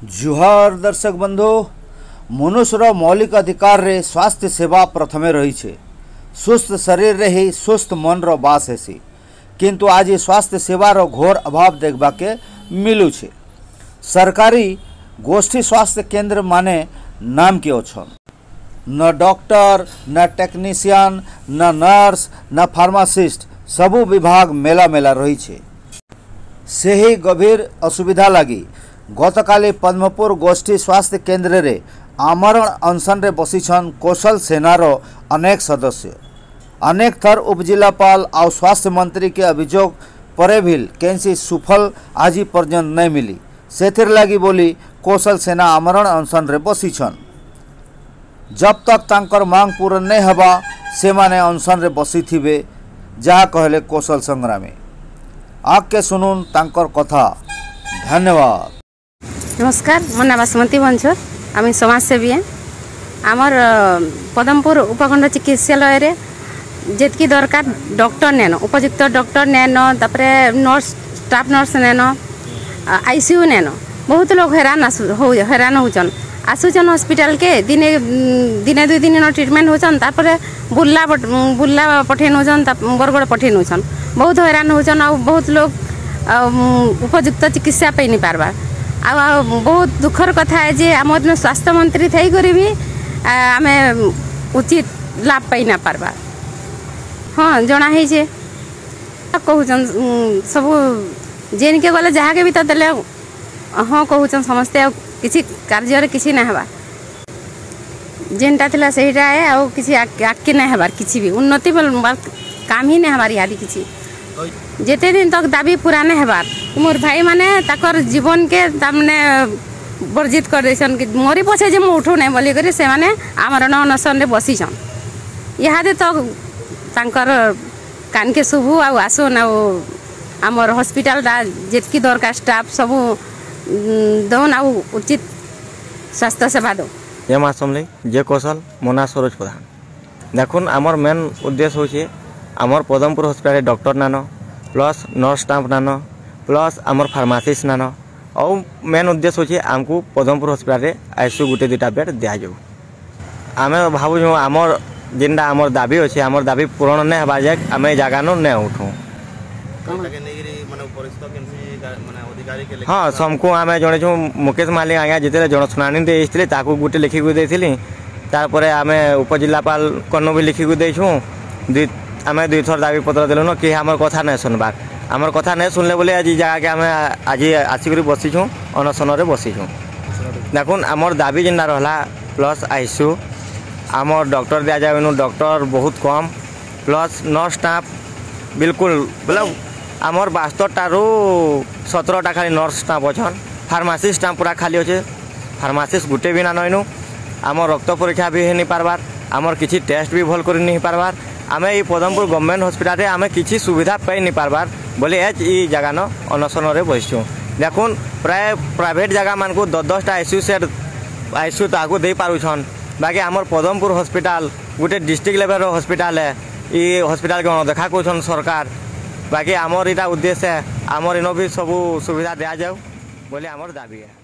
जुहार दर्शक बंधु मनुष्यर मौलिक अधिकार रे स्वास्थ्य सेवा प्रथमे रही छे। सुस्थ शरीर रे ही सुस्थ मन रो बास हेसी, किंतु आज स्वास्थ्य सेवार घोर अभाव देखबा के मिलू छे। सरकारी गोष्ठी स्वास्थ्य केंद्र माने नाम के अछन, न डॉक्टर न टेक्नीशियन न नर्स न फार्मासिस्ट सबु विभाग मेला मेला रही छे। सेही गभीर असुविधा लगी गतकाली पद्मपुर गोष्ठी स्वास्थ्य केंद्र रे आमरण अनशन रे बसीछन कौशल सेनार अनेक सदस्य। अनेक थर उपजिलापाल और स्वास्थ्य मंत्री के अभियोग परे भी कैंसी सुफल आज पर्यंत नहीं मिली। सेथिर लगी बोली कौशल सेना आमरण अनशन रे बसीछन। जब तक तांकर मांग पूर्ण नहीं हबा से माने अनशन रे बसी थिबे, जहाँ कहले कौशल संग्रामी। आके सुनुन तांकर कथा। धन्यवाद। नमस्कार, मो ना बासमती बंशर, आम समाजसेवी हैं। आमर पदमपुर उपखंड चिकित्सालय रे जितकी दरकार डॉक्टर नेन, उपयुक्त डॉक्टर नेन, तापरे नर्स स्टाफ नर्स नेन, आईसीयू नेन। बहुत लोग हैरान होचन आसुचन हॉस्पिटल के दिने दिने 2 दिन ट्रीटमेंट होचन, तापरे बुल्ला पठे नौचन, बरगड़ पठे नौचन। बहुत हैरान होचन आ बहुत लोग उपयुक्त चिकित्सा पाई नहीं पारबार। आ बहुत दुखर कथा है जे आम स्वास्थ्य मंत्री थी कर भी आम उचित लाभ पाई ना पारबार। हाँ जना है कहूचन सब जेन के गले जहाँ के भी तो देले हाँ कहूचन समस्ते किसी कार्य किसी ना हबार जेनटा थिला सेहीटा है आ किसी आके ना हबार किसी भी उन्नति काम ही नहीं हबार यादी किसी जेते दिन तक दाबी पूरा नहीं हबार। मोर भाई माने ताकर जीवन के तामने वर्जित कर देसन कि मोरी पछे जे मु उठो नहीं बोली करी से माने आमरण अनशन रे बसीछन। इहादे तो तांकर कान के शुभु आ आसोन आ आमर हॉस्पिटल दा जेतकी दरकार स्टाफ सब दौन आ उचित स्वास्थ्य सेवा दो। ये मासमले जे कौशल मोना सरोज प्रधान। देखुन आमर मेन उद्देश्य होचे आमर पदमपुर हॉस्पिटल डॉक्टर नानो प्लस नर्स स्टाफ नानो प्लस आमर फार्मासिस्ट नानो और मेन उद्देश्य होचे आमको पदमपुर हॉस्पिटल आईसीयू गुटे 2टा बेड दिया जाऊ। आमे भाबु आमर जिनटा आमर दाबी अच्छे आमर दाबी पूरण नहीं हबार जाए आम जगह नहीं उठू। हाँ समको आम जड़े मुकेश मालिक आज्ञा जिते जनशुणानी देते गोटे लिखिक देती तापर आम उपजिलापाल कनु भी लिखिक देछू। आम 2 थर दाबी पत्र देलुन कि आमर कथा नहीं सुनबार। आमर कथा नहीं सुनले बोले आज जगह के आम आज आसिक बसीछू अनशन बसीछू। देखुन आमर दाबी जेनटा रहा प्लस आईसीयू आमर डॉक्टर दिया जाए डॉक्टर बहुत कम प्लस नर्स स्टाफ बिल्कुल मतलब आमर 72 खाली नर्स स्टाफ अच्छन। फार्मासिस्ट स्टाफ पूरा खाली अच्छे। फार्मासिस्ट गुटे भी ना नईनु। आमर रक्त परीक्षा भी नहीं पारबार। आमर किसी टेस्ट भी भल कर नहीं पारबार। आम ये पदमपुर गवर्नमेंट हॉस्पिटल रे आम किसी सुविधा पाई नहीं पारबार बोले ये जगह न अनशन रे बसचु। देखुन प्राय प्राइवेट जगह मान को 10-10टा आईसीयू ताकू दे पारुछन। बाकी आमर पदमपुर हॉस्पिटल गोटे डिस्ट्रिक्ट लेवल हॉस्पिटल है। ये हॉस्पिटल के अणदेखा कर सरकार। बाकी आमर यहाँ उद्देश्य है आमर इन भी सब सुविधा दिया जाऊ बोले आमर दाबी है।